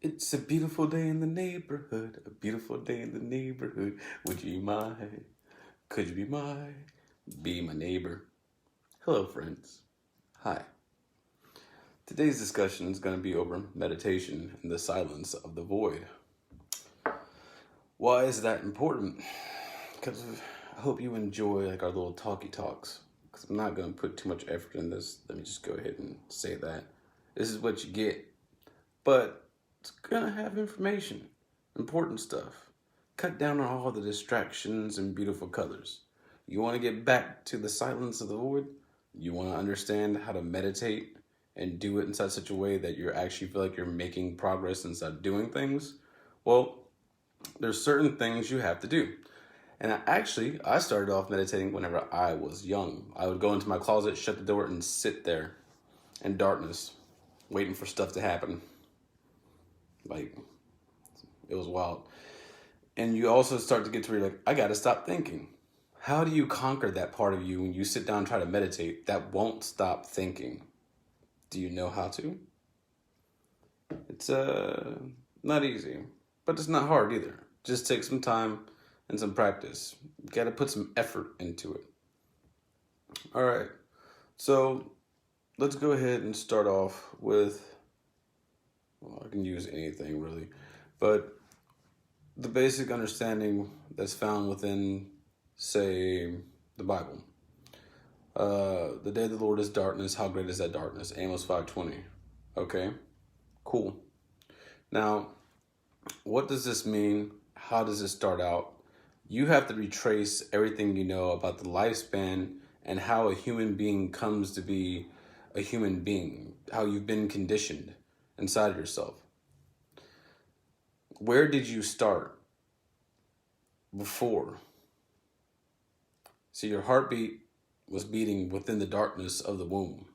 It's a beautiful day in the neighborhood, a beautiful day in the neighborhood. Would you mind? Could you be my neighbor? Hello, friends. Hi. Today's discussion is going to be over meditation in the silence of the void. Why is that important? Because I hope you enjoy our little talky talks. Because I'm not going to put too much effort in this. Let me just go ahead and say that. This is what you get. But it's gonna have information, important stuff. Cut down on all the distractions and beautiful colors. You want to get back to the silence of the void? You want to understand how to meditate and do it in such a way that you actually feel like you're making progress instead of doing things? Well, there's certain things you have to do. And I started off meditating whenever I was young. I would go into my closet, shut the door, and sit there in darkness, waiting for stuff to happen. It was wild. And you also start to get to where you're like, I gotta stop thinking. How do you conquer that part of you when you sit down and try to meditate that won't stop thinking? Do you know how to? It's not easy, but it's not hard either. Just take some time and some practice. You gotta put some effort into it. All right, so let's go ahead and start off with, I can use anything really, but the basic understanding that's found within, say, the Bible. The day of the Lord is darkness. How great is that darkness? Amos 5:20. Okay, cool. Now, what does this mean? How does it start out? You have to retrace everything you know about the lifespan and how a human being comes to be a human being, how you've been conditioned inside of yourself. Where did you start before? See, your heartbeat was beating within the darkness of the womb.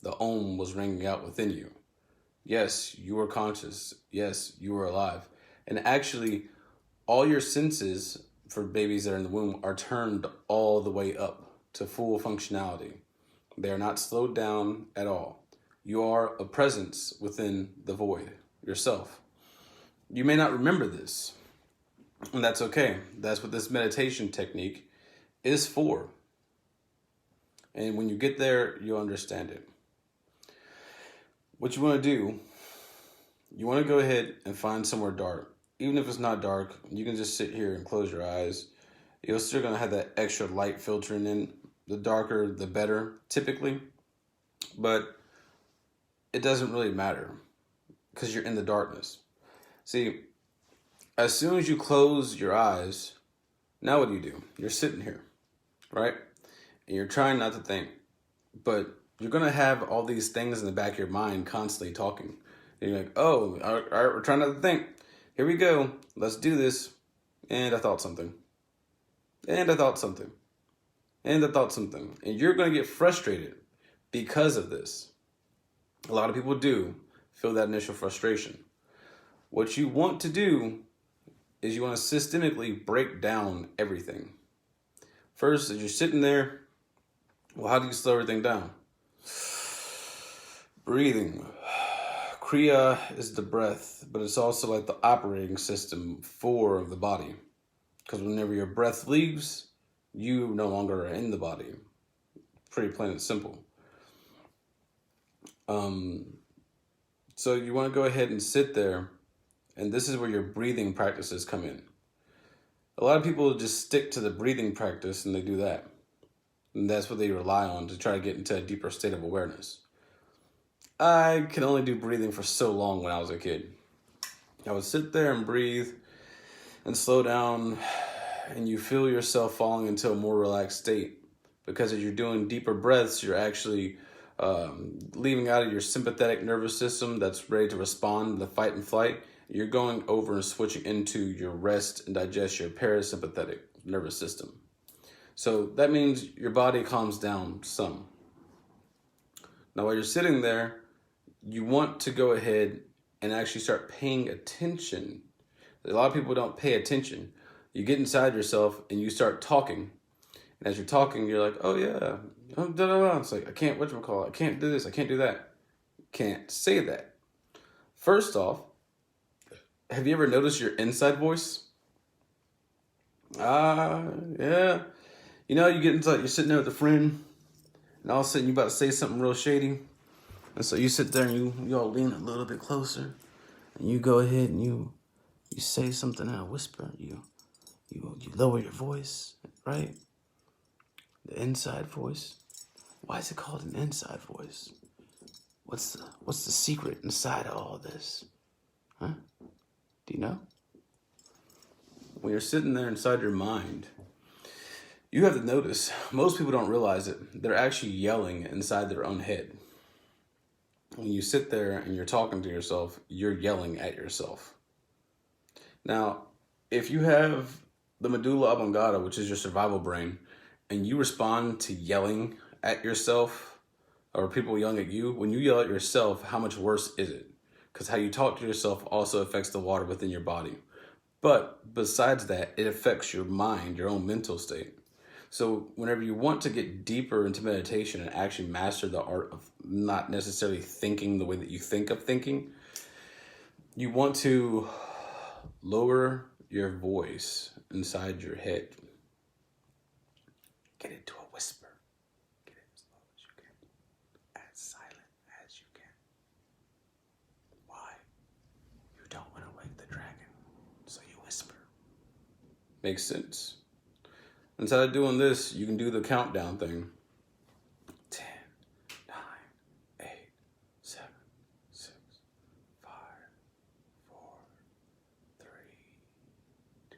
The Om was ringing out within you. Yes, you were conscious. Yes, you were alive. And actually, all your senses for babies that are in the womb are turned all the way up to full functionality. They are not slowed down at all. You are a presence within the void, yourself. You may not remember this, and that's okay. That's what this meditation technique is for. And when you get there, you'll understand it. What you want to do, you want to go ahead and find somewhere dark. Even if it's not dark, you can just sit here and close your eyes. You're still going to have that extra light filtering in. The darker, the better, typically. But it doesn't really matter because you're in the darkness. See, as soon as you close your eyes, now what do? You're sitting here, right? And you're trying not to think, but you're going to have all these things in the back of your mind constantly talking. And you're like, oh, all right, we're trying not to think. Here we go. Let's do this. And I thought something. And I thought something. And I thought something. And you're going to get frustrated because of this. A lot of people do feel that initial frustration. What you want to do is you want to systemically break down everything. First, as you're sitting there, well, how do you slow everything down? Breathing. Kriya is the breath, but it's also like the operating system for the body. Because whenever your breath leaves, you no longer are in the body. Pretty plain and simple. So you want to go ahead and sit there, and this is where your breathing practices come in. A lot of people just stick to the breathing practice and they do that. And that's what they rely on to try to get into a deeper state of awareness. I could only do breathing for so long when I was a kid. I would sit there and breathe and slow down, and you feel yourself falling into a more relaxed state. Because as you're doing deeper breaths, you're actually leaving out of your sympathetic nervous system that's ready to respond to fight and flight. You're going over and switching into your rest and digest, your parasympathetic nervous system. So that means your body calms down some. Now while you're sitting there, you want to go ahead and actually start paying attention. A lot of people don't pay attention. You get inside yourself and you start talking. And as you're talking, you're like, oh yeah, it's like, I can't, whatchamacallit, I can't do this, I can't do that. Can't say that. First off, have you ever noticed your inside voice? Yeah. You know, you get into you're sitting there with a friend, and all of a sudden you're about to say something real shady. And so you sit there and you all lean a little bit closer, and you go ahead and you say something in a whisper. You lower your voice, right? The inside voice. Why is it called an inside voice? What's the secret inside of all this? Huh? Do you know? When you're sitting there inside your mind, you have to notice, most people don't realize it, they're actually yelling inside their own head. When you sit there and you're talking to yourself, you're yelling at yourself. Now, if you have the medulla oblongata, which is your survival brain, and you respond to yelling at yourself or people yelling at you, when you yell at yourself, how much worse is it? Because how you talk to yourself also affects the water within your body. But besides that, it affects your mind, your own mental state. So whenever you want to get deeper into meditation and actually master the art of not necessarily thinking the way that you think of thinking, you want to lower your voice inside your head. Get it to a whisper. Get it as low as you can. As silent as you can. Why? You don't want to wake the dragon, so you whisper. Makes sense. Instead of doing this, you can do the countdown thing. 10, 9, 8, 7, 6, 5, 4, 3, 2.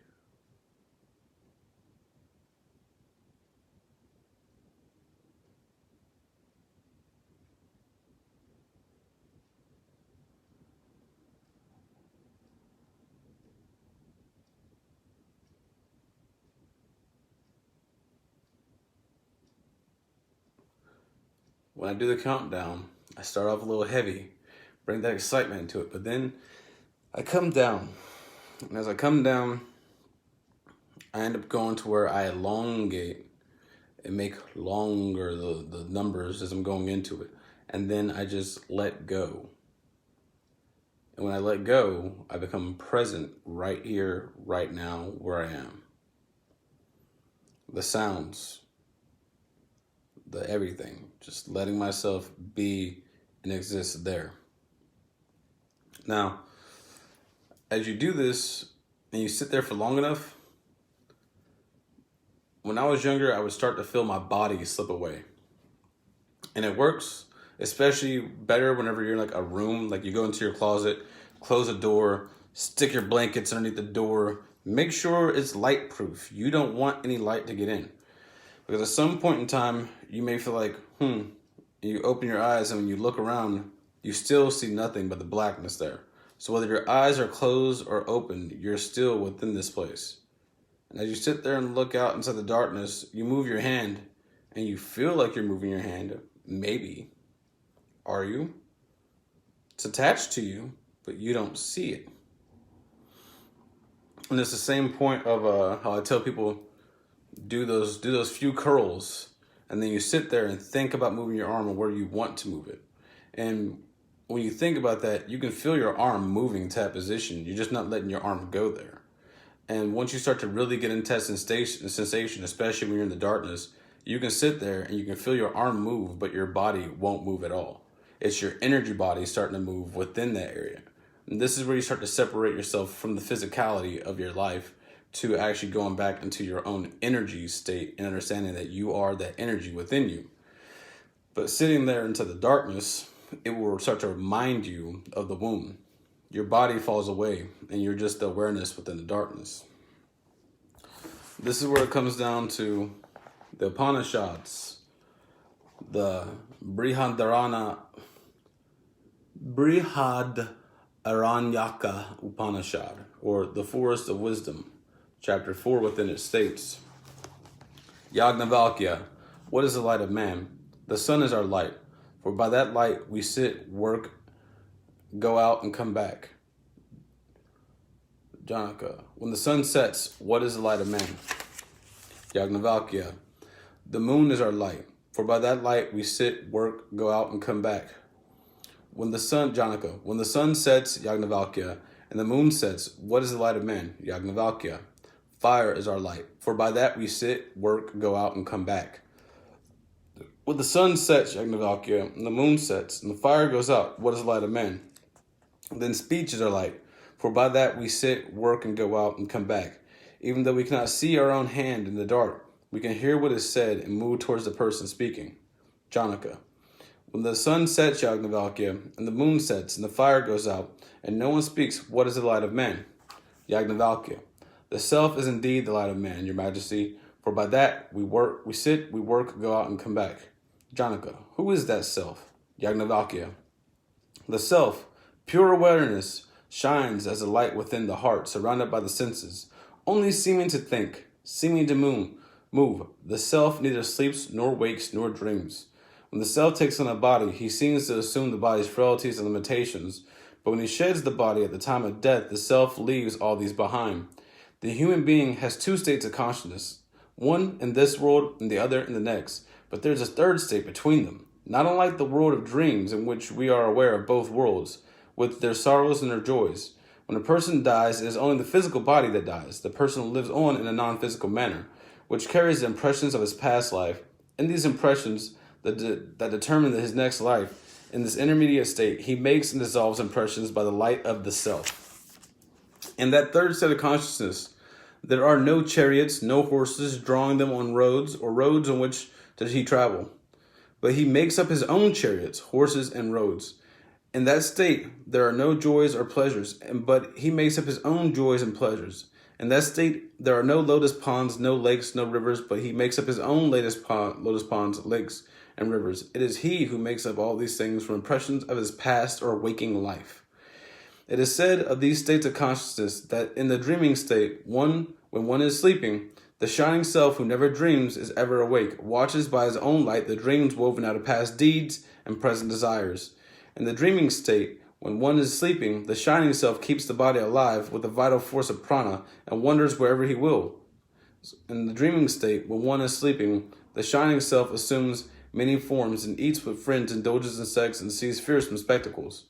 When I do the countdown, I start off a little heavy, bring that excitement into it, but then I come down. And as I come down, I end up going to where I elongate and make longer the numbers as I'm going into it. And then I just let go. And when I let go, I become present right here, right now, where I am. The sounds, the everything, just letting myself be and exist there. Now, as you do this and you sit there for long enough, when I was younger, I would start to feel my body slip away. And it works especially better whenever you're in like a room, like you go into your closet, close a door, stick your blankets underneath the door, make sure it's light proof. You don't want any light to get in. Because at some point in time, you may feel like, you open your eyes and when you look around, you still see nothing but the blackness there. So whether your eyes are closed or open, you're still within this place. And as you sit there and look out inside the darkness, you move your hand and you feel like you're moving your hand. Maybe. Are you? It's attached to you, but you don't see it. And it's the same point of how I tell people, do those few curls, and then you sit there and think about moving your arm and where you want to move it. And when you think about that, you can feel your arm moving to that position. You're just not letting your arm go there. And once you start to really get into that sensation, especially when you're in the darkness, you can sit there and you can feel your arm move, but your body won't move at all. It's your energy body starting to move within that area. And this is where you start to separate yourself from the physicality of your life to actually going back into your own energy state and understanding that you are that energy within you. But sitting there into the darkness, it will start to remind you of the womb. Your body falls away and you're just the awareness within the darkness. This is where it comes down to the Upanishads, the Brihadaranyaka Upanishad, or the Forest of Wisdom. Chapter 4 within it states, Yagnavalkya, what is the light of man? The sun is our light, for by that light we sit, work, go out, and come back. Janaka, when the sun sets, what is the light of man? Yagnavalkya, the moon is our light, for by that light we sit, work, go out, and come back. When the sun, Janaka, when the sun sets, Yagnavalkya, and the moon sets, what is the light of man? Yagnavalkya. Fire is our light, for by that we sit, work, go out, and come back. When the sun sets, Yagnavalkya, and the moon sets, and the fire goes out, what is the light of man? Then speech is our light, for by that we sit, work, and go out, and come back. Even though we cannot see our own hand in the dark, we can hear what is said and move towards the person speaking. Janaka. When the sun sets, Yagnavalkya, and the moon sets, and the fire goes out, and no one speaks, what is the light of man? Yagnavalkya. The self is indeed the light of man, your majesty, for by that we sit, we work, go out, and come back. Janaka. Who is that self? Yagnavalkya. The self, pure awareness, shines as a light within the heart, surrounded by the senses, only seeming to think, seeming to move. The self neither sleeps, nor wakes, nor dreams. When the self takes on a body, he seems to assume the body's frailties and limitations, but when he sheds the body at the time of death, the self leaves all these behind. The human being has two states of consciousness, one in this world and the other in the next, but there's a third state between them, not unlike the world of dreams in which we are aware of both worlds, with their sorrows and their joys. When a person dies, it is only the physical body that dies. The person lives on in a non-physical manner, which carries the impressions of his past life, and these impressions that determine his next life. In this intermediate state, he makes and dissolves impressions by the light of the self. In that third state of consciousness, there are no chariots, no horses drawing them on roads, or roads on which does he travel. But he makes up his own chariots, horses, and roads. In that state, there are no joys or pleasures, but he makes up his own joys and pleasures. In that state, there are no lotus ponds, no lakes, no rivers, but he makes up his own lotus ponds, lakes, and rivers. It is he who makes up all these things from impressions of his past or waking life. It is said of these states of consciousness that in the dreaming state, when one is sleeping, the shining self who never dreams is ever awake, watches by his own light the dreams woven out of past deeds and present desires. In the dreaming state, when one is sleeping, the shining self keeps the body alive with the vital force of prana and wanders wherever he will. In the dreaming state, when one is sleeping, the shining self assumes many forms and eats with friends, indulges in sex, and sees fearsome spectacles.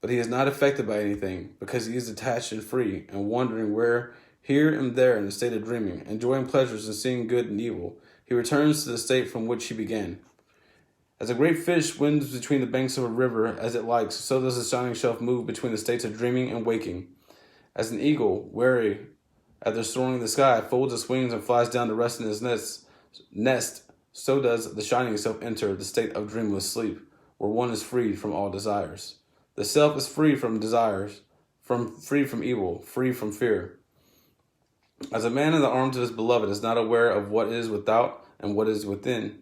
But he is not affected by anything, because he is detached and free, and wandering where, here and there in a state of dreaming, enjoying pleasures and seeing good and evil, he returns to the state from which he began. As a great fish swims between the banks of a river as it likes, so does the shining self move between the states of dreaming and waking. As an eagle, wary, after soaring in the sky, folds its wings and flies down to rest in his nest, so does the shining self enter the state of dreamless sleep, where one is freed from all desires. The self is free from desires, free from evil, free from fear. As a man in the arms of his beloved is not aware of what is without and what is within,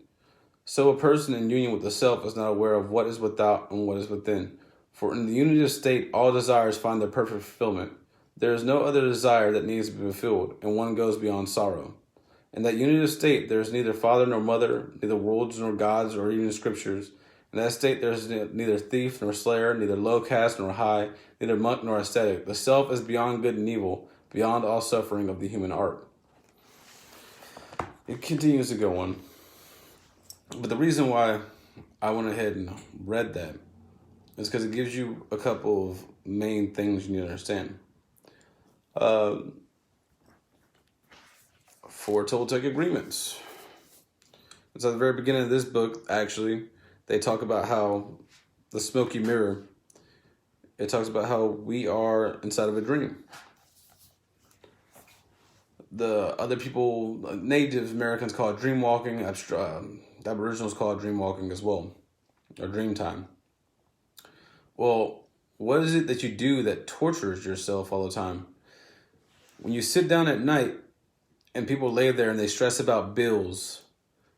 so a person in union with the self is not aware of what is without and what is within. For in the unity of state, all desires find their perfect fulfillment. There is no other desire that needs to be fulfilled, and one goes beyond sorrow. In that unity of state, there is neither father nor mother, neither worlds nor gods, or even scriptures. In that state, there is neither thief nor slayer, neither low caste nor high, neither monk nor ascetic. The self is beyond good and evil, beyond all suffering of the human art. It continues to go on. But the reason why I went ahead and read that is because it gives you a couple of main things you need to understand. Four Toltec agreements. It's at the very beginning of this book, actually. They talk about how the smoky mirror, it talks about how we are inside of a dream. The other people, Native Americans call it dream walking, Aboriginals call it dream walking as well, or dream time. Well, what is it that you do that tortures yourself all the time? When you sit down at night and people lay there and they stress about bills,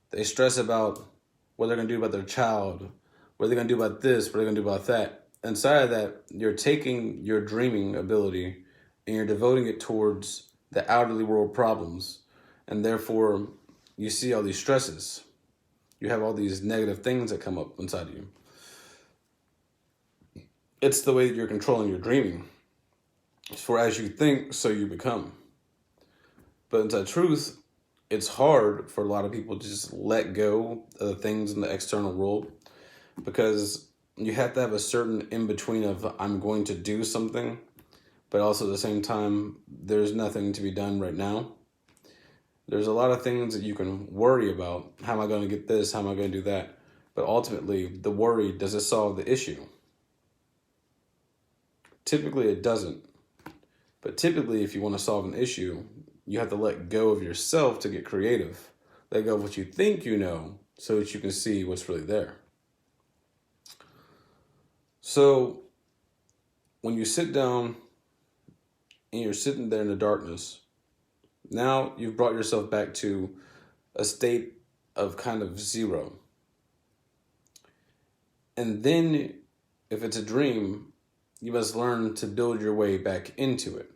they stress about what they're going to do about their child, what they're going to do about this, what they're going to do about that. Inside of that, you're taking your dreaming ability and you're devoting it towards the outerly world problems. And therefore, you see all these stresses. You have all these negative things that come up inside of you. It's the way that you're controlling your dreaming. For as you think, so you become. But inside truth, it's hard for a lot of people to just let go of the things in the external world, because you have to have a certain in-between of I'm going to do something, but also at the same time, there's nothing to be done right now. There's a lot of things that you can worry about. How am I going to get this? How am I going to do that? But ultimately, the worry, does it solve the issue? Typically, it doesn't. But typically, if you want to solve an issue, you have to let go of yourself to get creative. Let go of what you think you know so that you can see what's really there. So when you sit down and you're sitting there in the darkness, now you've brought yourself back to a state of kind of zero. And then if it's a dream, you must learn to build your way back into it.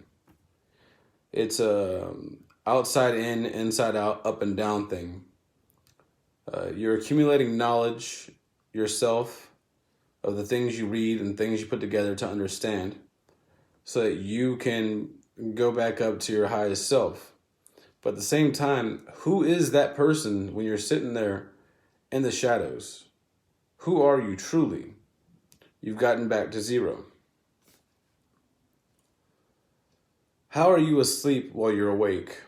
It's a outside in, inside out, up and down thing. You're accumulating knowledge yourself of the things you read and things you put together to understand so that you can go back up to your highest self. But at the same time, who is that person when you're sitting there in the shadows? Who are you truly? You've gotten back to zero. How are you asleep while you're awake?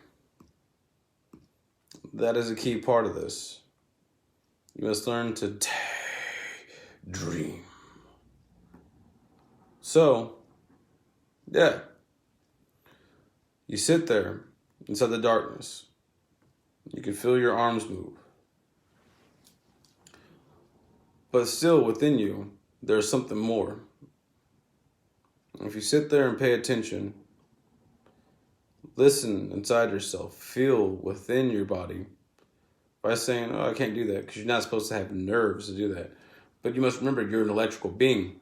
That is a key part of this. You must learn to dream. So, yeah. You sit there inside the darkness. You can feel your arms move. But still within you, there's something more. If you sit there and pay attention, listen inside yourself, feel within your body by saying, oh, I can't do that, because you're not supposed to have nerves to do that. But you must remember you're an electrical being,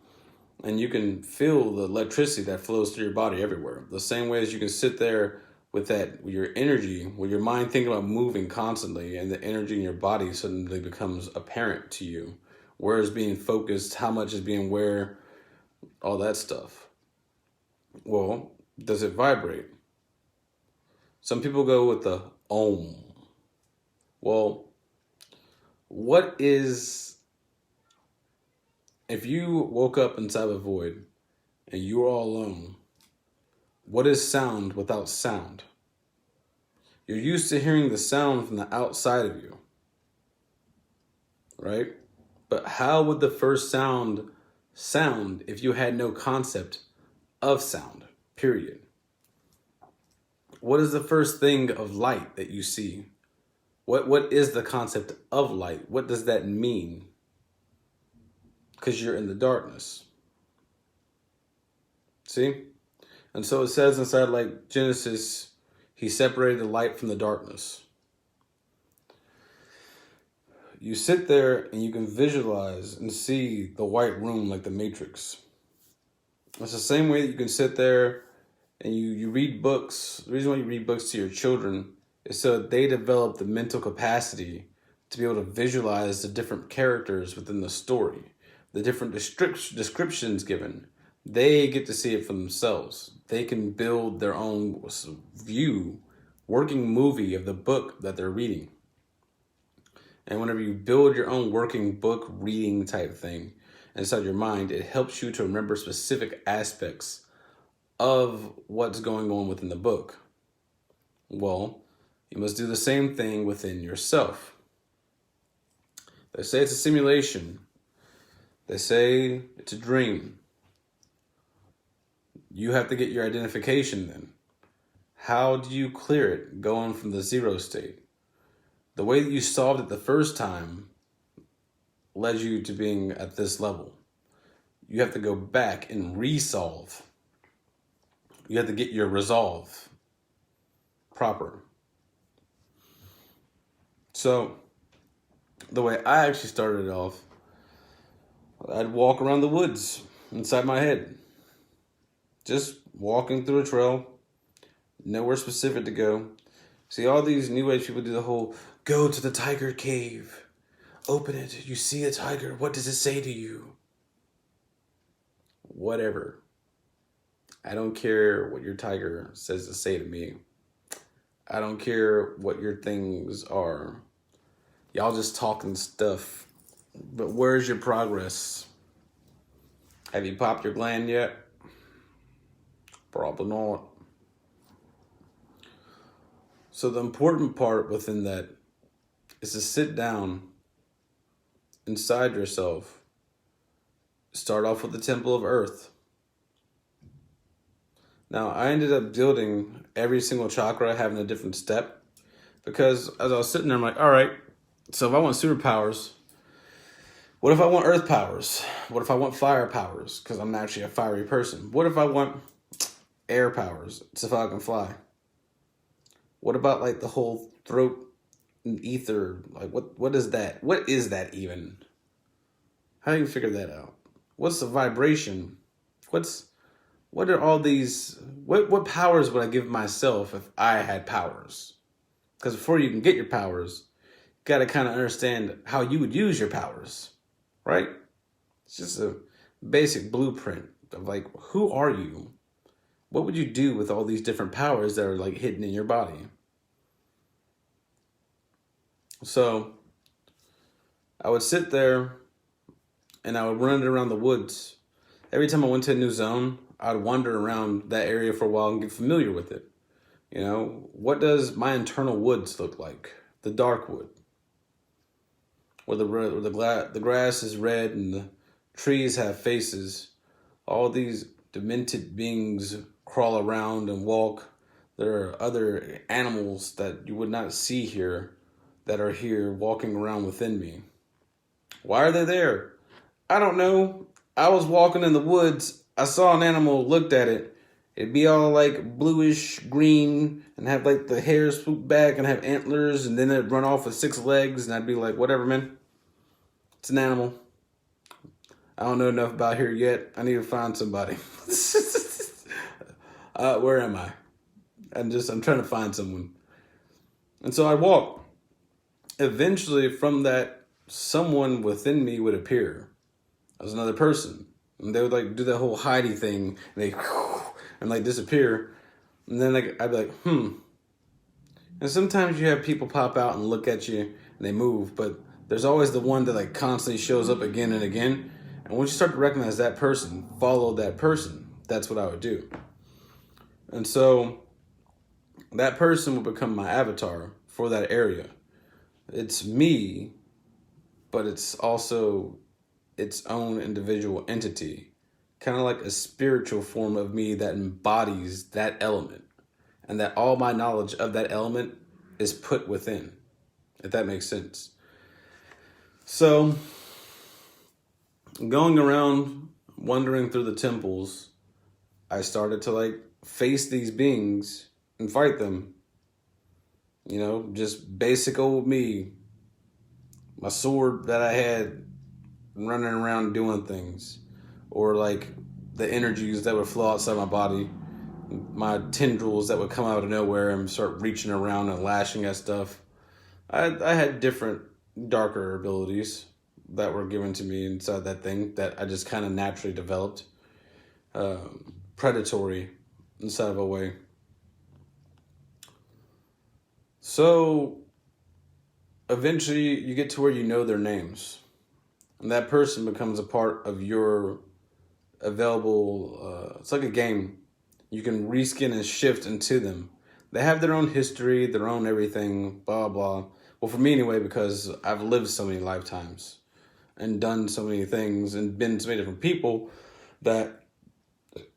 and you can feel the electricity that flows through your body everywhere. The same way as you can sit there with that, with your energy, with your mind thinking about moving constantly, and the energy in your body suddenly becomes apparent to you. Where is being focused, how much is being where, all that stuff. Well, does it vibrate? Some people go with the Om. Well, what is, if you woke up inside a void and you were all alone, what is sound without sound? You're used to hearing the sound from the outside of you, right? But how would the first sound if you had no concept of sound, period? What is the first thing of light that you see? What is the concept of light? What does that mean? Because you're in the darkness. See? And so it says inside like Genesis, he separated the light from the darkness. You sit there and you can visualize and see the white room like the Matrix. It's the same way that you can sit there and you read books. The reason why you read books to your children is so that they develop the mental capacity to be able to visualize the different characters within the story, the different descriptions given. They get to see it for themselves. They can build their own working movie of the book that they're reading. And whenever you build your own working book reading type thing inside your mind, it helps you to remember specific aspects of what's going on within the book. Well, you must do the same thing within yourself. They say it's a simulation. They say it's a dream. You have to get your identification then. How do you clear it going from the zero state? The way that you solved it the first time led you to being at this level. You have to go back and resolve. You have to get your resolve proper. So, the way I actually started it off, I'd walk around the woods inside my head. Just walking through a trail, nowhere specific to go. See, all these New Age people do the whole, go to the tiger cave, open it, you see a tiger, what does it say to you? Whatever. I don't care what your tiger says to say to me. I don't care what your things are. Y'all just talking stuff. But where's your progress? Have you popped your gland yet? Probably not. So the important part within that is to sit down inside yourself. Start off with the temple of earth. Now, I ended up building every single chakra having a different step because as I was sitting there, I'm like, all right, so if I want superpowers, what if I want earth powers? What if I want fire powers? Because I'm actually a fiery person. What if I want air powers so I can fly? What about like the whole throat and ether? Like what is that? What is that even? How do you figure that out? What's the vibration? What are all these what powers would I give myself if I had powers? Because before you can get your powers, you gotta kind of understand how you would use your powers. Right? It's just a basic blueprint of like, who are you? What would you do with all these different powers that are like hidden in your body? So I would sit there and I would run around the woods. Every time I went to a new zone, I'd wander around that area for a while and get familiar with it. You know, what does my internal woods look like? The dark wood. Where the grass is red and the trees have faces. All these demented beings crawl around and walk. There are other animals that you would not see here that are here walking around within me. Why are they there? I don't know. I was walking in the woods. I saw an animal, looked at it. It'd be all like bluish green and have like the hair swoop back and have antlers, and then it'd run off with 6 legs, and I'd be like, whatever, man. It's an animal. I don't know enough about here yet. I need to find somebody. Where am I? I'm trying to find someone. And so I walk. Eventually from that, someone within me would appear as another person. And they would like do that whole hidey thing and like disappear. And then like I'd be like, And sometimes you have people pop out and look at you and they move, but there's always the one that like constantly shows up again and again. And once you start to recognize that person, follow that person. That's what I would do. And so that person would become my avatar for that area. It's me, but it's also its own individual entity. Kind of like a spiritual form of me that embodies that element. And that all my knowledge of that element is put within. If that makes sense. So, going around, wandering through the temples, I started to like face these beings and fight them. You know, just basic old me. My sword that I had running around doing things. Or like the energies that would flow outside my body. My tendrils that would come out of nowhere and start reaching around and lashing at stuff. I had different darker abilities that were given to me inside that thing that I just kind of naturally developed. Predatory inside of a way. So eventually you get to where you know their names. And that person becomes a part of your available, it's like a game. You can reskin and shift into them. They have their own history, their own everything, blah, blah. Well, for me anyway, because I've lived so many lifetimes and done so many things and been so many different people that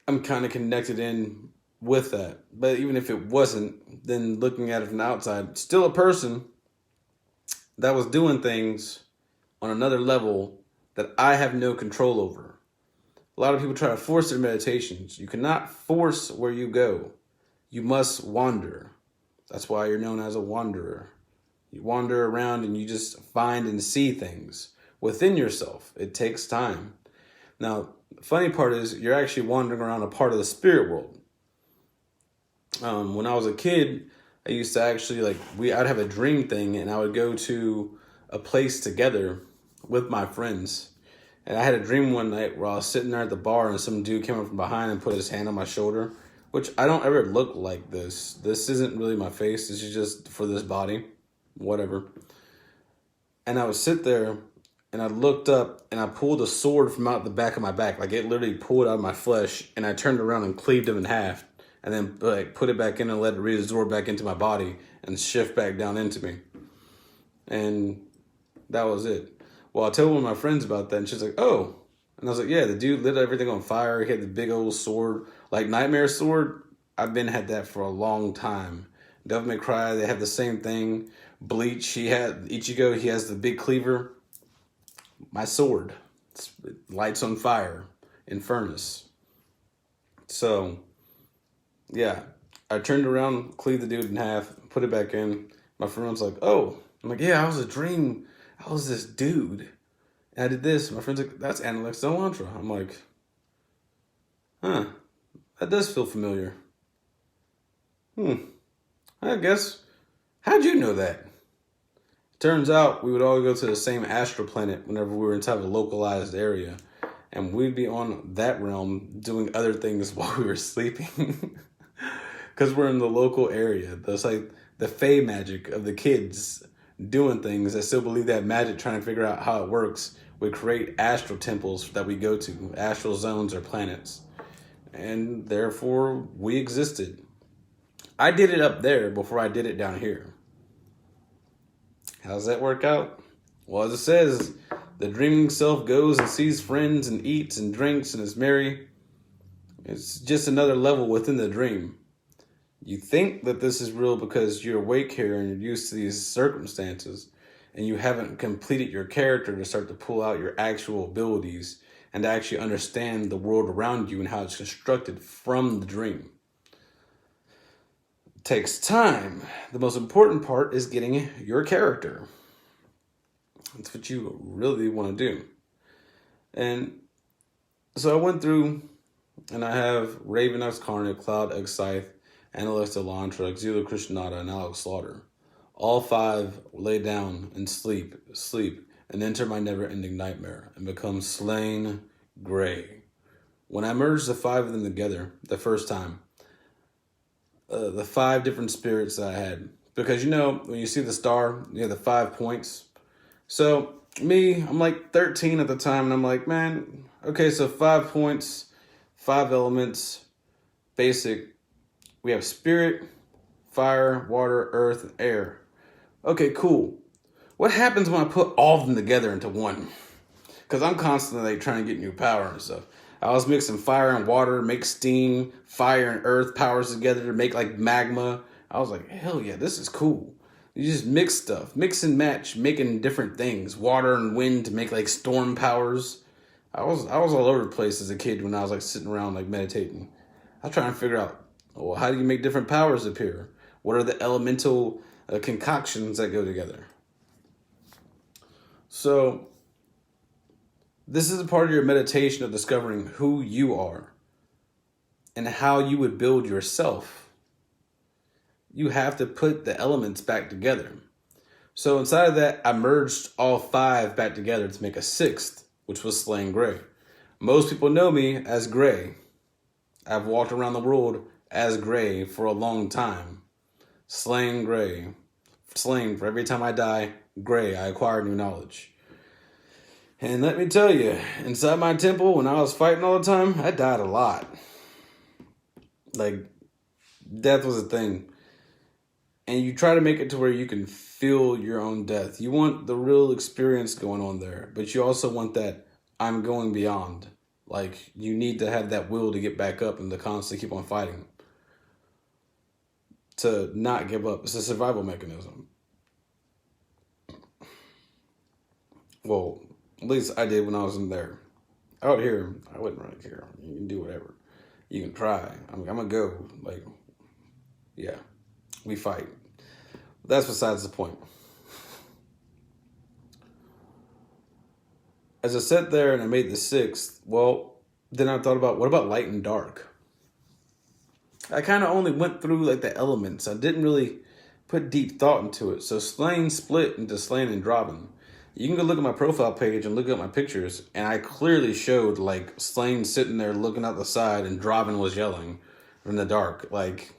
I'm kind of connected in with that. But even if it wasn't, then looking at it from the outside, still a person that was doing things on another level that I have no control over. A lot of people try to force their meditations. You cannot force where you go. You must wander. That's why you're known as a wanderer. You wander around and you just find and see things within yourself. It takes time. Now, the funny part is you're actually wandering around a part of the spirit world. When I was a kid, I used to actually I'd have a dream thing and I would go to a place together with my friends. And I had a dream one night where I was sitting there at the bar and some dude came up from behind and put his hand on my shoulder, which I don't ever look like this. This isn't really my face. This is just for this body, whatever. And I would sit there and I looked up and I pulled a sword from out the back of my back. Like it literally pulled out of my flesh and I turned around and cleaved him in half. and then like put it back in and let it reabsorb back into my body and shift back down into me. And that was it. Well, I told one of my friends about that, and she's like, oh. And I was like, yeah, the dude lit everything on fire. He had the big old sword, like Nightmare sword. I've been had that for a long time. Devil May Cry, they have the same thing. Bleach, Ichigo, he has the big cleaver. My sword, it lights on fire in furnace. So, yeah, I turned around, cleaved the dude in half, put it back in. My friend was like, oh. I'm like, yeah, I was a dream. I was this dude. And I did this. My friend's like, that's Analects Elantra. I'm like, huh, that does feel familiar. I guess. How'd you know that? Turns out we would all go to the same astral planet whenever we were inside of a localized area. And we'd be on that realm doing other things while we were sleeping. Because we're in the local area. That's like the Fey magic of the kids doing things that still believe that magic, trying to figure out how it works. We create astral temples that we go to, astral zones or planets. And therefore, we existed. I did it up there before I did it down here. How does that work out? Well, as it says, the dreaming self goes and sees friends and eats and drinks and is merry. It's just another level within the dream. You think that this is real because you're awake here and you're used to these circumstances, and you haven't completed your character to start to pull out your actual abilities and to actually understand the world around you and how it's constructed from the dream. It takes time. The most important part is getting your character. That's what you really want to do. And so I went through, and I have Raven X Carnage, Cloud X Scythe, Analects Elantra, Xilo Krishnada, and Alex Slaughter. All 5 lay down and sleep, and enter my never-ending nightmare and become slain gray. When I merged the 5 of them together the first time, the 5 different spirits that I had, because when you see the star, you have the 5 points. So me, I'm like 13 at the time, and I'm like, man, okay, so 5 points, 5 elements, basic. We have spirit, fire, water, earth, and air. Okay, cool. What happens when I put all of them together into one? Because I'm constantly trying to get new power and stuff. I was mixing fire and water, make steam, fire and earth powers together to make like magma. I was like, hell yeah, this is cool. You just mix stuff, mix and match, making different things. Water and wind to make like storm powers. I was all over the place as a kid when I was like sitting around like meditating. I was trying to figure out, well, how do you make different powers appear? What are the elemental concoctions that go together? So this is a part of your meditation of discovering who you are and how you would build yourself. You have to put the elements back together. So inside of that, I merged all 5 back together to make a 6th, which was Slain Gray. Most people know me as Gray. I've walked around the world as Gray for a long time. Slain Gray. Slain for every time I die, Gray. I acquire new knowledge. And let me tell you, inside my temple, when I was fighting all the time, I died a lot. Like, death was a thing. And you try to make it to where you can feel your own death. You want the real experience going on there, but you also want that I'm going beyond. Like, you need to have that will to get back up and to constantly keep on fighting. To not give up. It's a survival mechanism. Well, at least I did when I was in there. Out here, I wouldn't really care. You can do whatever. You can try. I'm going to go. Like, yeah, we fight. That's besides the point. As I sat there and I made the 6th, well, then I thought about, what about light and dark? I kind of only went through like the elements. I didn't really put deep thought into it. So Slain split into Slain and Drobbin. You can go look at my profile page and look at my pictures, and I clearly showed like Slain sitting there looking out the side and Drobbin was yelling from the dark. Like,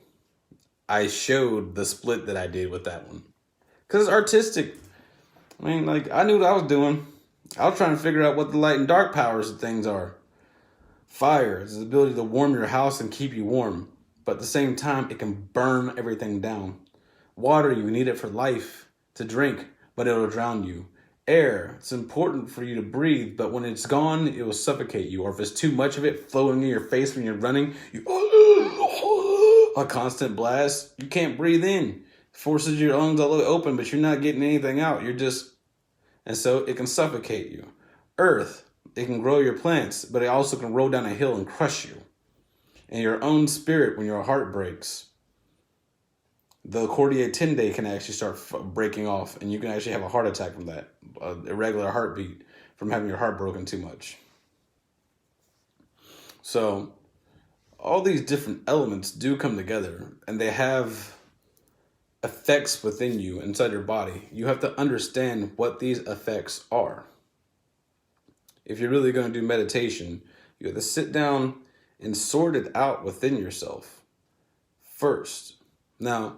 I showed the split that I did with that one. Because it's artistic. I mean, like, I knew what I was doing. I was trying to figure out what the light and dark powers of things are. Fire is the ability to warm your house and keep you warm. but at the same time, it can burn everything down. Water, you need it for life to drink, but it'll drown you. Air, it's important for you to breathe, but when it's gone, it will suffocate you. Or if it's too much of it flowing in your face when you're running, a constant blast, you can't breathe in. Forces your lungs all the way open, but you're not getting anything out. And so it can suffocate you. Earth, it can grow your plants, but it also can roll down a hill and crush you. And your own spirit, when your heart breaks, the cordia tendae can actually start breaking off, and you can actually have a heart attack from that, irregular heartbeat from having your heart broken too much. So all these different elements do come together, and they have effects within you, inside your body. You have to understand what these effects are. If you're really going to do meditation, you have to sit down and sort it out within yourself first. Now,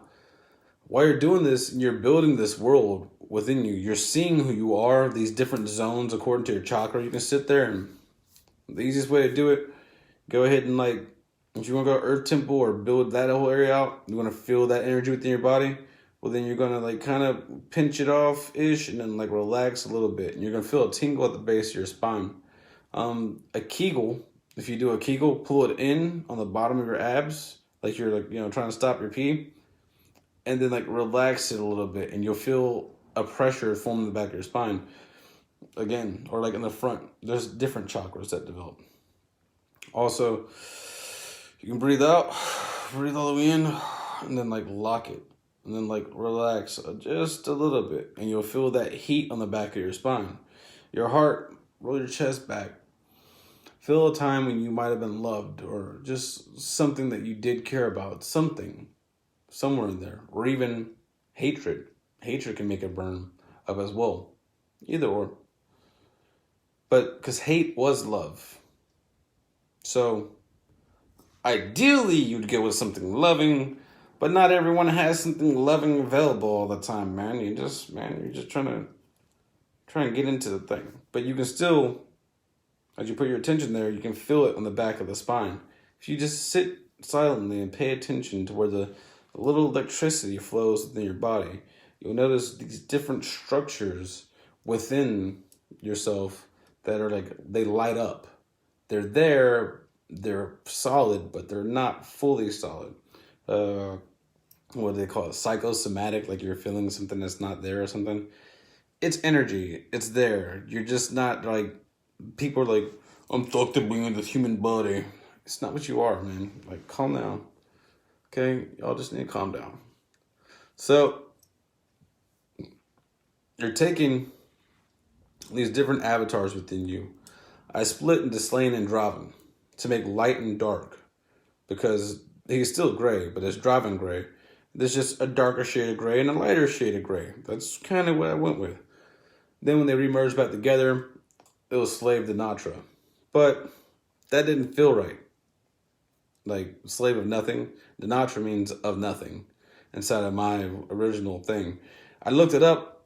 while you're doing this, you're building this world within you. You're seeing who you are, these different zones according to your chakra. You can sit there, and the easiest way to do it, go ahead and if you want to go Earth Temple or build that whole area out, you want to feel that energy within your body, well, then you're going to kind of pinch it off-ish and then relax a little bit. And you're going to feel a tingle at the base of your spine. A Kegel, if you do a Kegel, pull it in on the bottom of your abs, like you're trying to stop your pee. And then relax it a little bit, and you'll feel a pressure form in the back of your spine. Again, or in the front. There's different chakras that develop. Also, you can breathe out, breathe all the way in, and then lock it. And then relax just a little bit, and you'll feel that heat on the back of your spine. Your heart, roll your chest back. Feel a time when you might have been loved, or just something that you did care about, something. Somewhere in there, or even hatred. Hatred can make it burn up as well. Either or. But because hate was love. So ideally you'd go with something loving, but not everyone has something loving available all the time, man. You're just trying to get into the thing. But you can still, as you put your attention there, you can feel it on the back of the spine. If you just sit silently and pay attention to where the little electricity flows within your body, you'll notice these different structures within yourself that are they light up. They're there, they're solid, but they're not fully solid. What do they call it? Psychosomatic, you're feeling something that's not there or something. It's energy, it's there. You're just not people are I'm thought to bring in the human body. It's not what you are, man. Calm down. Okay, y'all just need to calm down. So, you're taking these different avatars within you. I split into Slain and Draven to make light and dark, because he's still gray, but it's Draven gray. There's just a darker shade of gray and a lighter shade of gray. That's kind of what I went with. Then when they remerged back together, it was Slave to Natra. But that didn't feel right. Slave of nothing. Denatra means of nothing inside of my original thing. I looked it up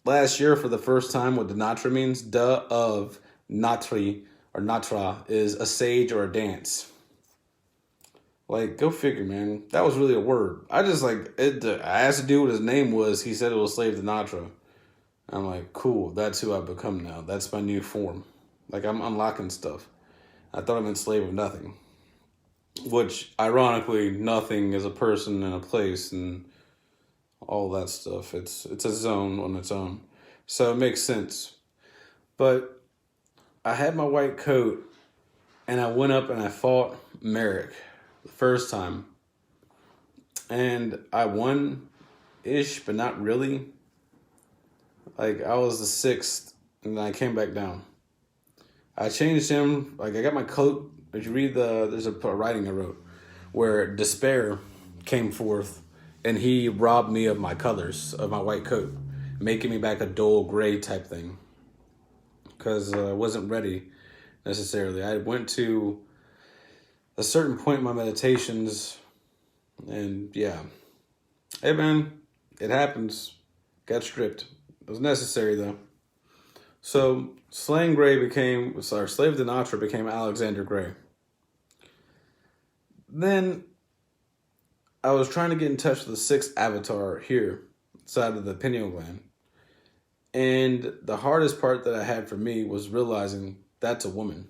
last year for the first time what Denatra means. Of Natri or Natra is a sage or a dance. Go figure, man. That was really a word. I just I asked the dude what his name was. He said it was Slave Denatra. I'm cool. That's who I've become now. That's my new form. I'm unlocking stuff. I thought I meant slave of nothing. Which, ironically, nothing is a person and a place and all that stuff. It's a zone on its own. So it makes sense. But I had my white coat, and I went up and I fought Merrick the first time. And I won-ish, but not really. I was the 6th, and then I came back down. I changed him. I got my coat. If you read there's a writing I wrote where despair came forth, and he robbed me of my colors, of my white coat, making me back a dull gray type thing. Because I wasn't ready necessarily. I went to a certain point in my meditations, and yeah. Hey man, it happens. Got stripped. It was necessary though. So Slave to Natra became Alexander Gray. Then I was trying to get in touch with the sixth avatar here, side of the pineal gland. And the hardest part that I had for me was realizing that's a woman.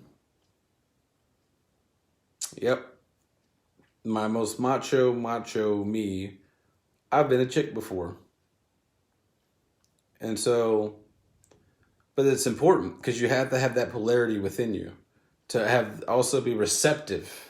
Yep. My most macho me. I've been a chick before. And so, but it's important because you have to have that polarity within you to have also be receptive.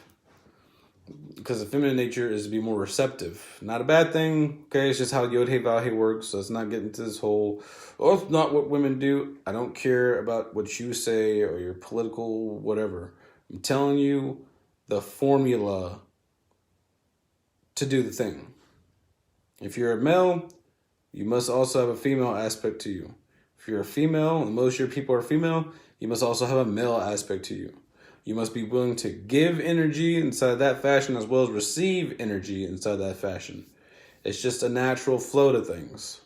Because the feminine nature is to be more receptive. Not a bad thing. Okay, it's just how Yod-Hey Vav-Hey works. So let's not get into this whole, oh, it's not what women do. I don't care about what you say or your political whatever. I'm telling you the formula to do the thing. If you're a male, you must also have a female aspect to you. If you're a female, and most of your people are female, you must also have a male aspect to you. You must be willing to give energy inside that fashion as well as receive energy inside that fashion. It's just a natural flow to things.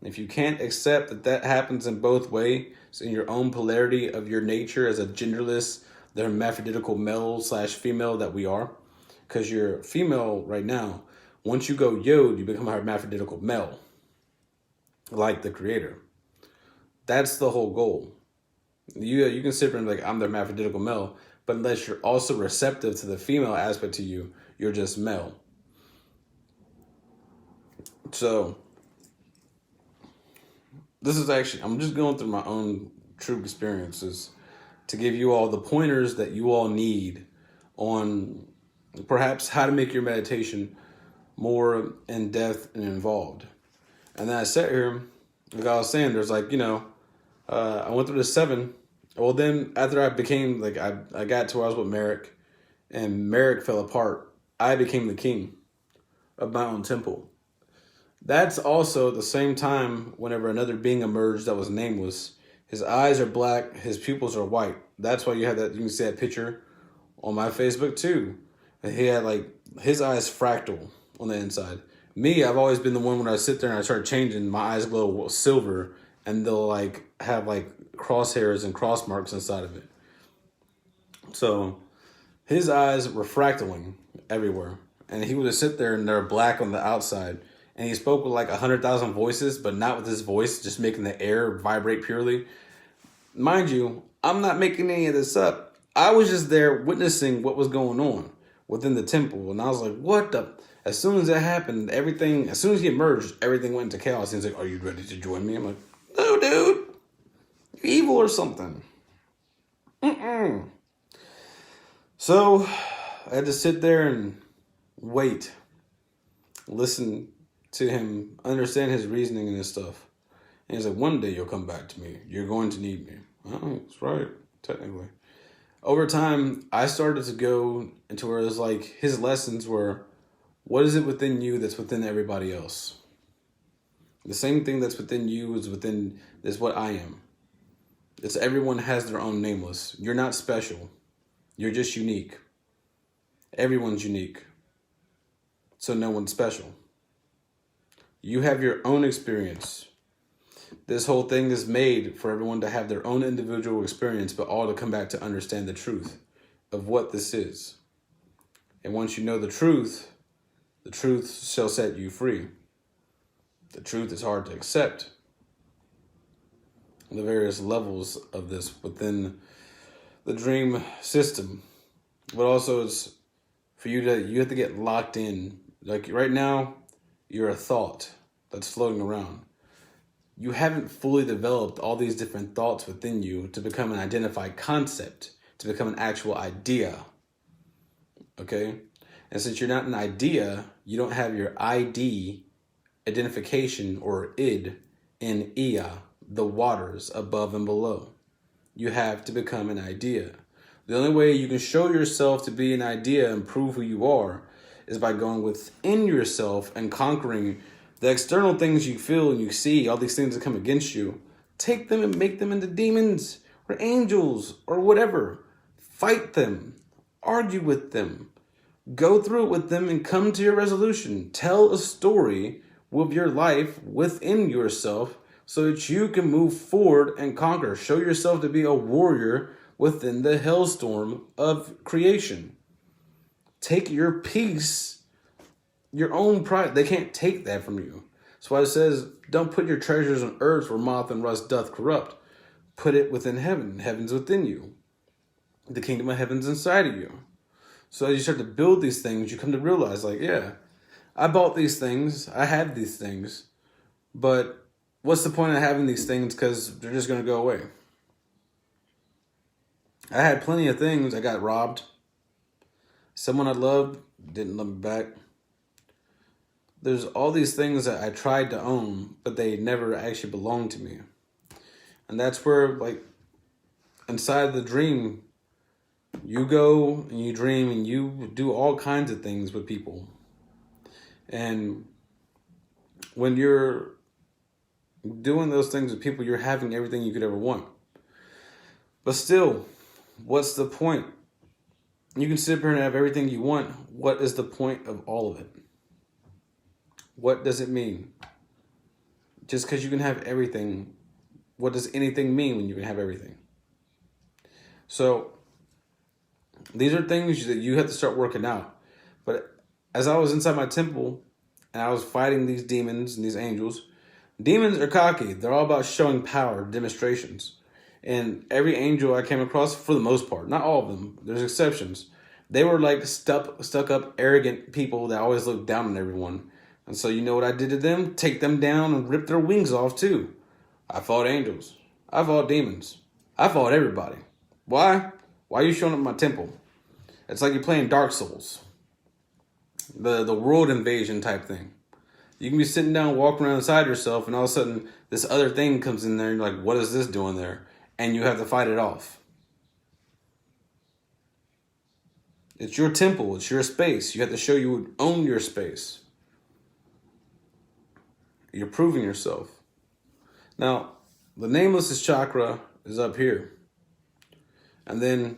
If you can't accept that that happens in both ways, in your own polarity of your nature as a genderless, the hermaphroditical male/female that we are, because you're female right now, once you go Yod, you become a hermaphroditical male, like the creator. That's the whole goal. You can sit there and be like, I'm the hermaphroditical male, but unless you're also receptive to the female aspect to you, you're just male. So, this is actually, I'm just going through my own true experiences to give you all the pointers that you all need on perhaps how to make your meditation more in-depth and involved. And then I sat here, like I was saying, there's like, I went through the 7. Well, then after I became, like, I got to where I was with Merrick, and Merrick fell apart, I became the king of my own temple. That's also the same time whenever another being emerged that was nameless. His eyes are black, his pupils are white. That's why you have that, you can see that picture on my Facebook too. And he had like, his eyes fractal on the inside. Me, I've always been the one when I sit there and I start changing, my eyes glow silver, and they'll like have like crosshairs and cross marks inside of it. So his eyes were fractaling everywhere, and he would just sit there and they're black on the outside. And he spoke with like 100,000 voices, but not with his voice, just making the air vibrate purely. Mind you, I'm not making any of this up. I was just there witnessing what was going on within the temple. And I was like, what the? As soon as that happened, everything, as soon as he emerged, everything went into chaos. He's like, are you ready to join me? I'm like, no, dude. You're evil or something. So I had to sit there and wait. Listen to him, understand his reasoning and his stuff. And he's like, one day you'll come back to me. You're going to need me. Oh, that's right, technically. Over time, I started to go into where it was like his lessons were, what is it within you that's within everybody else? The same thing that's within you is what I am. It's everyone has their own nameless. You're not special. You're just unique. Everyone's unique. So no one's special. You have your own experience. This whole thing is made for everyone to have their own individual experience, but all to come back to understand the truth of what this is. And once you know the truth shall set you free. The truth is hard to accept. The various levels of this within the dream system. But also it's for you have to get locked in. Like right now, you're a thought that's floating around. You haven't fully developed all these different thoughts within you to become an identified concept, to become an actual idea. Okay? And since you're not an idea, you don't have your ID, identification, or id in Iya, the waters above and below. You have to become an idea. The only way you can show yourself to be an idea and prove who you are is by going within yourself and conquering the external things you feel and you see, all these things that come against you. Take them and make them into demons or angels or whatever. Fight them. Argue with them. Go through it with them and come to your resolution. Tell a story with your life within yourself so that you can move forward and conquer. Show yourself to be a warrior within the hellstorm of creation. Take your peace your own pride. They can't take that from you. That's why it says, don't put your treasures on earth where moth and rust doth corrupt. Put it within heaven. Heaven's within you. The kingdom of heaven's inside of you. So as you start to build these things, you come to realize, like, yeah, I bought these things. I had these things. But what's the point of having these things? Because they're just going to go away. I had plenty of things. I got robbed. Someone I loved didn't love me back. There's all these things that I tried to own, but they never actually belonged to me. And that's where, like, inside the dream, you go and you dream and you do all kinds of things with people. And when you're doing those things with people, you're having everything you could ever want. But still, what's the point? You can sit here and have everything you want. What is the point of all of it? What does it mean? Just because you can have everything, what does anything mean when you can have everything? So these are things that you have to start working out. But as I was inside my temple and I was fighting these demons and these angels, demons are cocky. They're all about showing power, demonstrations. And every angel I came across, for the most part, not all of them, there's exceptions, they were like stuck up, arrogant people that always looked down on everyone. And so you know what I did to them? Take them down and rip their wings off too. I fought angels. I fought demons. I fought everybody. Why? Why are you showing up in my temple? It's like you're playing Dark Souls. The world invasion type thing. You can be sitting down, walking around inside yourself, and all of a sudden this other thing comes in there, and you're like, what is this doing there? And you have to fight it off. It's your temple. It's your space. You have to show you own your space. You're proving yourself. Now, the nameless chakra is up here. And then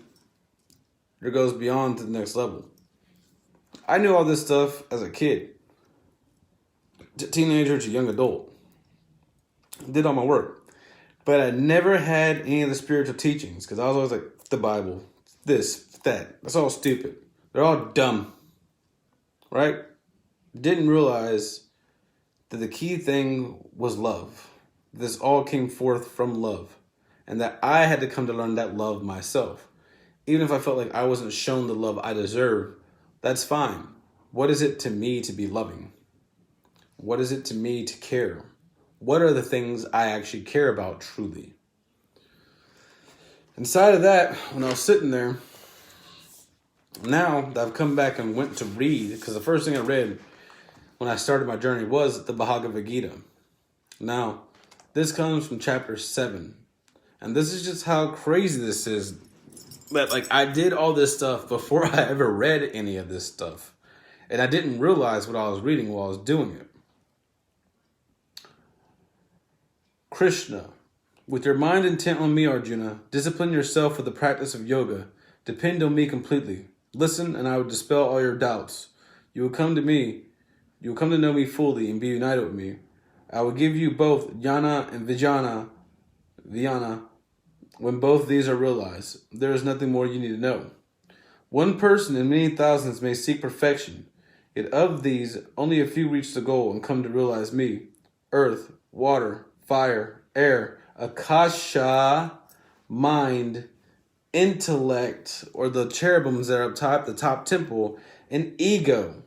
it goes beyond to the next level. I knew all this stuff as a kid. Teenager to young adult. Did all my work. But I never had any of the spiritual teachings because I was always like, the Bible, this, that. That's all stupid. They're all dumb. Right? Didn't realize that the key thing was love. This all came forth from love. And that I had to come to learn that love myself. Even if I felt like I wasn't shown the love I deserve, that's fine. What is it to me to be loving? What is it to me to care? What are the things I actually care about truly? Inside of that, when I was sitting there, now that I've come back and went to read, because the first thing I read when I started my journey was the Bhagavad Gita. Now, this comes from chapter 7. And this is just how crazy this is. That, like, I did all this stuff before I ever read any of this stuff. And I didn't realize what I was reading while I was doing it. Krishna, with your mind intent on me, Arjuna, discipline yourself with the practice of yoga. Depend on me completely. Listen, and I will dispel all your doubts. You will come to me. You will come to know me fully and be united with me. I will give you both jnana and vijnana. When both these are realized, there is nothing more you need to know. One person in many thousands may seek perfection, yet of these, only a few reach the goal and come to realize me. Earth, water, fire, air, akasha, mind, intellect, or the cherubims that are up top, the top temple, and ego.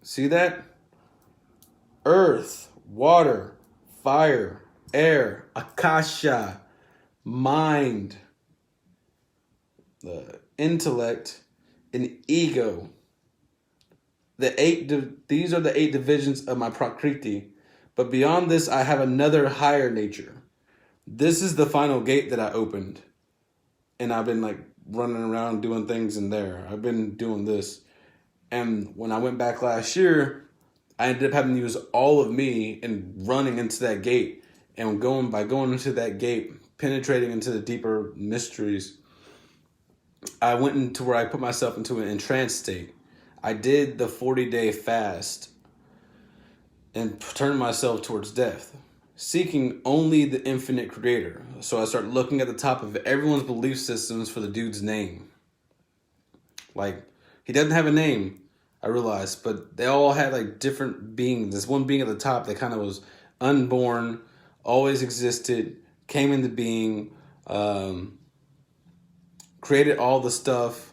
See that? Earth, water, fire, air, akasha, mind, the intellect, and ego. These are the 8 divisions of my prakriti. But beyond this, I have another higher nature. This is the final gate that I opened. And I've been like running around doing things in there. I've been doing this. And when I went back last year, I ended up having to use all of me and running into that gate. And by going into that gate, penetrating into the deeper mysteries, I went into where I put myself into an entranced state. I did the 40-day fast and turned myself towards death, seeking only the infinite creator. So I started looking at the top of everyone's belief systems for the dude's name. Like, he doesn't have a name. I realized, but they all had like different beings. This one being at the top that kind of was unborn, always existed, came into being, created all the stuff.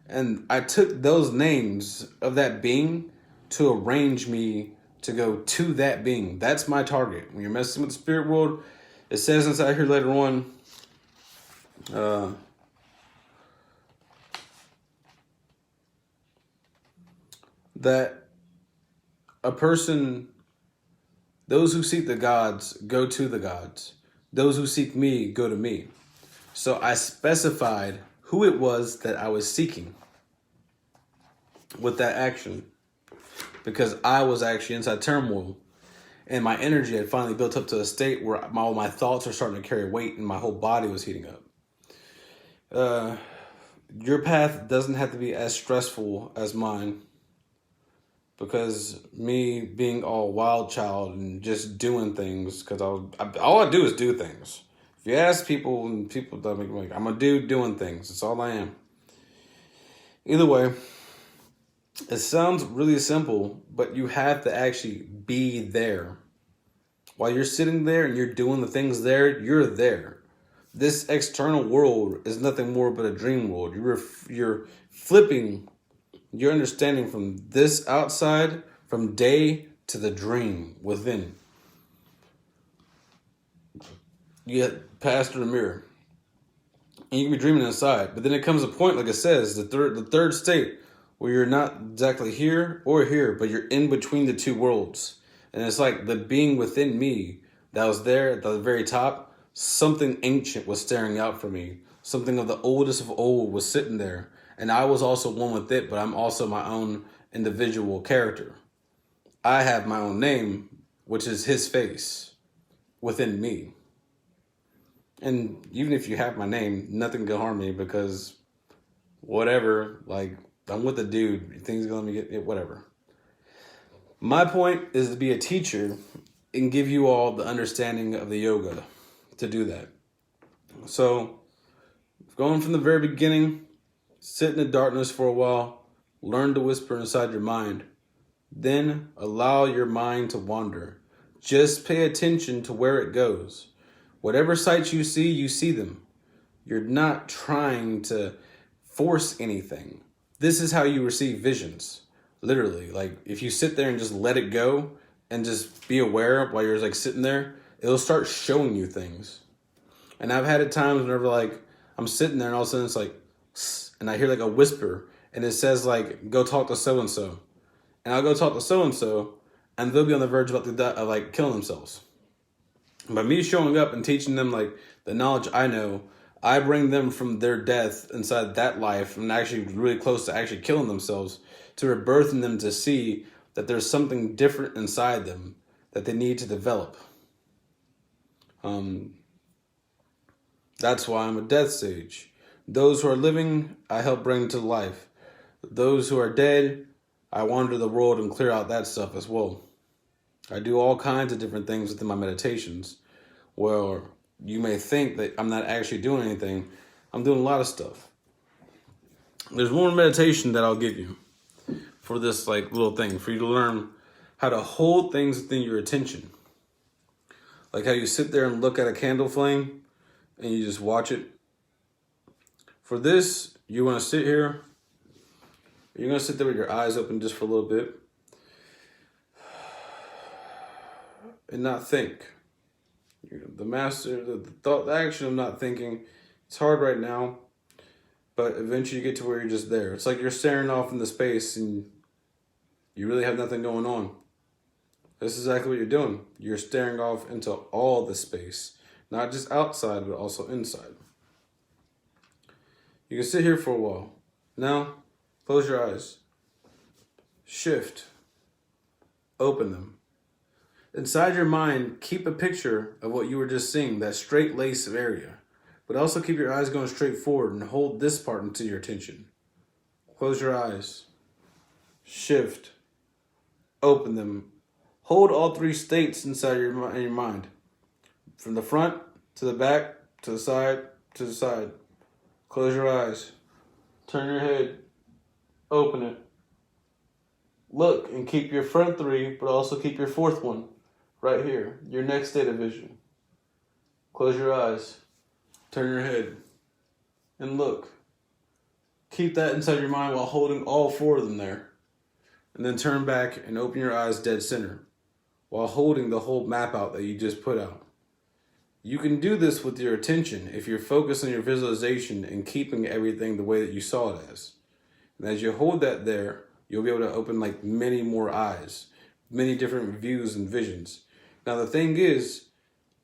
And I took those names of that being to arrange me to go to that being. That's my target. When you're messing with the spirit world, it says inside here later on, that a person, those who seek the gods go to the gods. Those who seek me go to me. So I specified who it was that I was seeking with that action, because I was actually inside turmoil and my energy had finally built up to a state where all my thoughts are starting to carry weight and my whole body was heating up. Your path doesn't have to be as stressful as mine, because me being all wild child and just doing things, because all I do is do things. If you ask people, and people tell me, like, I'm a dude doing things. That's all I am. Either way, it sounds really simple, but you have to actually be there. While you're sitting there and you're doing the things there, you're there. This external world is nothing more but a dream world. You're flipping your understanding from this outside, from day to the dream within. You get past the mirror, and you can be dreaming inside. But then it comes a point, like it says, the third state, where you're not exactly here or here, but you're in between the two worlds. And it's like the being within me that was there at the very top. Something ancient was staring out for me. Something of the oldest of old was sitting there. And I was also one with it, but I'm also my own individual character. I have my own name, which is his face within me. And even if you have my name, nothing can harm me, because whatever, like, I'm with a dude, things are going to get whatever. My point is to be a teacher and give you all the understanding of the yoga to do that. So, going from the very beginning, sit in the darkness for a while, learn to whisper inside your mind, then allow your mind to wander. Just pay attention to where it goes. Whatever sights you see them. You're not trying to force anything. This is how you receive visions. Literally, like, if you sit there and just let it go and just be aware while you're like sitting there, it'll start showing you things. And I've had it times whenever, like, I'm sitting there and all of a sudden it's like, and I hear like a whisper and it says like, go talk to so-and-so. And I'll go talk to so-and-so and they'll be on the verge of like killing themselves. By me showing up and teaching them like the knowledge I know, I bring them from their death inside that life and actually really close to actually killing themselves, to rebirthing them to see that there's something different inside them that they need to develop. That's why I'm a death sage. Those who are living, I help bring to life. Those who are dead, I wander the world and clear out that stuff as well. I do all kinds of different things within my meditations, where you may think that I'm not actually doing anything. I'm doing a lot of stuff. There's one meditation that I'll give you for this like little thing, for you to learn how to hold things within your attention. Like how you sit there and look at a candle flame and you just watch it. For this, you want to sit here. You're going to sit there with your eyes open just for a little bit and not think. The master, the thought, the action of not thinking, it's hard right now, but eventually you get to where you're just there. It's like you're staring off into space and you really have nothing going on. That's exactly what you're doing. You're staring off into all the space, not just outside, but also inside. You can sit here for a while. Now, close your eyes. Shift. Open them. Inside your mind, keep a picture of what you were just seeing, that straight lace area. But also keep your eyes going straight forward and hold this part into your attention. Close your eyes. Shift. Open them. Hold all three states inside your mind. From the front, to the back, to the side, to the side. Close your eyes. Turn your head. Open it. Look and keep your front three, but also keep your fourth one right here. Your next state of vision. Close your eyes. Turn your head. And look. Keep that inside your mind while holding all four of them there. And then turn back and open your eyes dead center while holding the whole map out that you just put out. You can do this with your attention if you're focused on your visualization and keeping everything the way that you saw it as. And as you hold that there, you'll be able to open like many more eyes, many different views and visions. Now the thing is,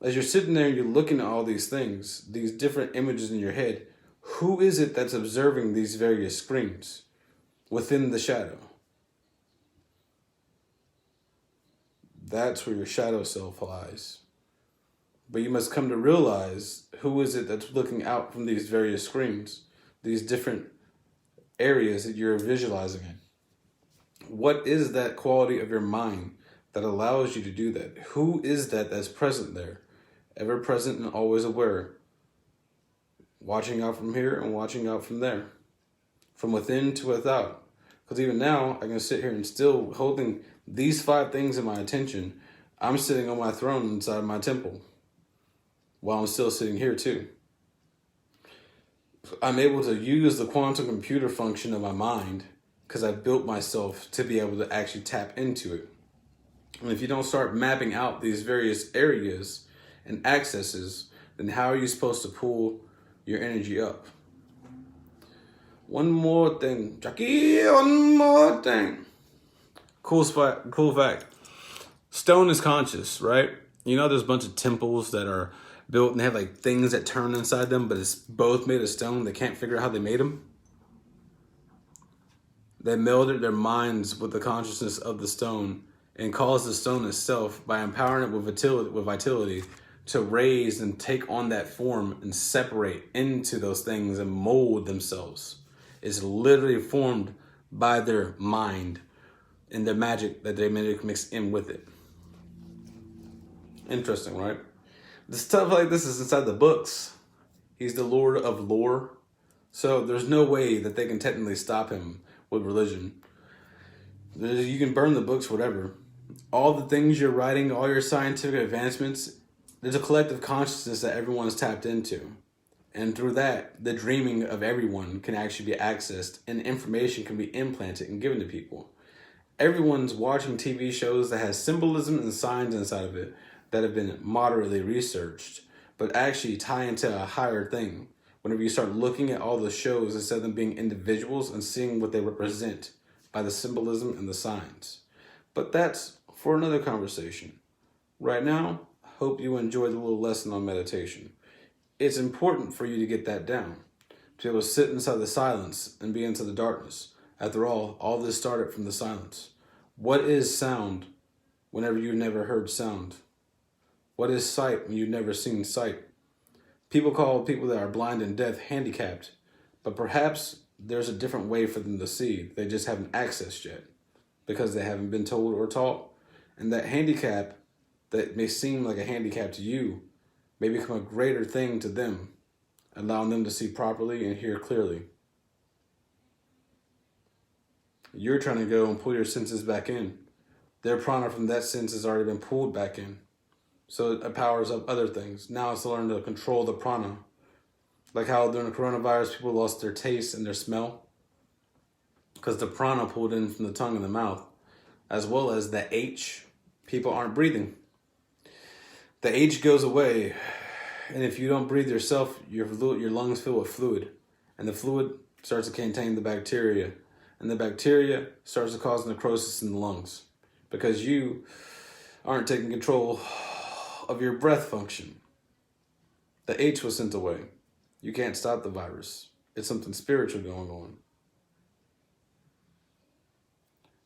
as you're sitting there and you're looking at all these things, these different images in your head, who is it that's observing these various screens within the shadow? That's where your shadow self lies. But you must come to realize who is it that's looking out from these various screens, these different areas that you're visualizing in. What is that quality of your mind that allows you to do that? Who is that that's present there? Ever present and always aware. Watching out from here and watching out from there. From within to without. Because even now, I can sit here and still holding these 5 things in my attention. I'm sitting on my throne inside my temple. While I'm still sitting here too. I'm able to use the quantum computer function of my mind because I've built myself to be able to actually tap into it. And if you don't start mapping out these various areas and accesses, then how are you supposed to pull your energy up? One more thing, Jackie, one more thing. Cool fact. Stone is conscious, right? You know there's a bunch of temples that are built and they have like things that turn inside them, but it's both made of stone. They can't figure out how they made them. They melded their minds with the consciousness of the stone and caused the stone itself, by empowering it with vitality, to raise and take on that form and separate into those things and mold themselves. It's literally formed by their mind and the magic that they mix in with it. Interesting, right? The stuff like this is inside the books. He's the Lord of lore. So there's no way that they can technically stop him with religion. You can burn the books, whatever. All the things you're writing, all your scientific advancements, there's a collective consciousness that everyone's tapped into. And through that, the dreaming of everyone can actually be accessed and information can be implanted and given to people. Everyone's watching TV shows that has symbolism and signs inside of it that have been moderately researched, but actually tie into a higher thing. Whenever you start looking at all the shows, instead of them being individuals and seeing what they represent by the symbolism and the signs. But that's for another conversation. Right now, I hope you enjoyed the little lesson on meditation. It's important for you to get that down, to be able to sit inside the silence and be into the darkness. After all this started from the silence. What is sound whenever you've never heard sound? What is sight when you've never seen sight? People call people that are blind and deaf handicapped, but perhaps there's a different way for them to see. They just haven't accessed yet because they haven't been told or taught. And that handicap that may seem like a handicap to you may become a greater thing to them, allowing them to see properly and hear clearly. You're trying to go and pull your senses back in. Their prana from that sense has already been pulled back in. So it powers up other things. Now it's to learn to control the prana. Like how during the coronavirus, people lost their taste and their smell because the prana pulled in from the tongue and the mouth, as well as the H. People aren't breathing. The H goes away, and if you don't breathe yourself, your lungs fill with fluid, and the fluid starts to contain the bacteria, and the bacteria starts to cause necrosis in the lungs because you aren't taking control of your breath function. The H was sent away. You can't stop the virus. It's something spiritual going on.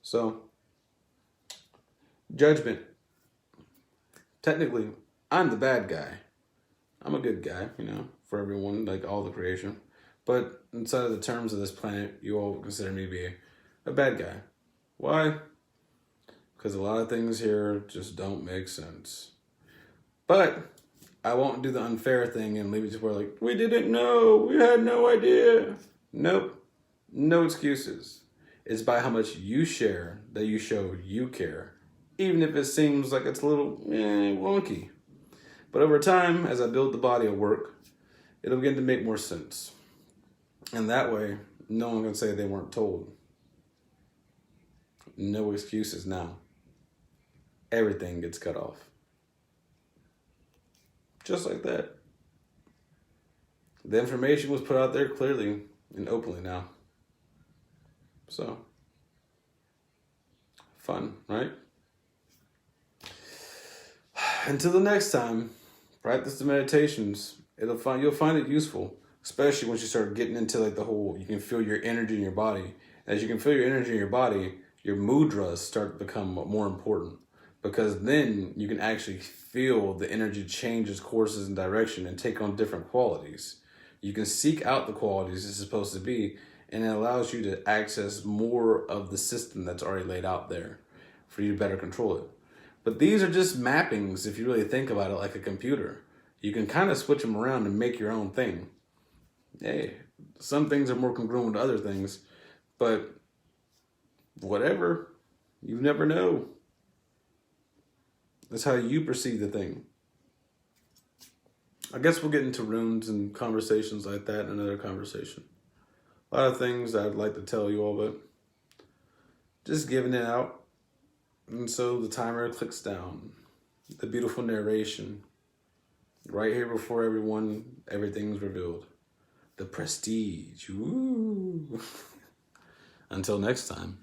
So, judgment. Technically, I'm the bad guy. I'm a good guy, for everyone, like all the creation. But inside of the terms of this planet, you all consider me to be a bad guy. Why? Because a lot of things here just don't make sense. But I won't do the unfair thing and leave it to where like, we didn't know, we had no idea. Nope, no excuses. It's by how much you share that you show you care, even if it seems like it's a little wonky. But over time, as I build the body of work, it'll begin to make more sense. And that way, no one can say they weren't told. No excuses now. Everything gets cut off. Just like that. The information was put out there clearly and openly now. So, fun, right? Until the next time, practice the meditations. You'll find it useful, especially once you start getting into like the whole, you can feel your energy in your body. As you can feel your energy in your body, your mudras start to become more important, because then you can actually feel the energy changes courses and direction and take on different qualities. You can seek out the qualities it's supposed to be, and it allows you to access more of the system that's already laid out there for you to better control it. But these are just mappings if you really think about it, like a computer. You can kind of switch them around and make your own thing. Hey, some things are more congruent with other things, but whatever, you never know. That's how you perceive the thing. I guess we'll get into runes and conversations like that in another conversation. A lot of things I'd like to tell you all, but just giving it out. And so the timer clicks down. The beautiful narration. Right here before everyone, everything's revealed. The prestige. Woo. Until next time.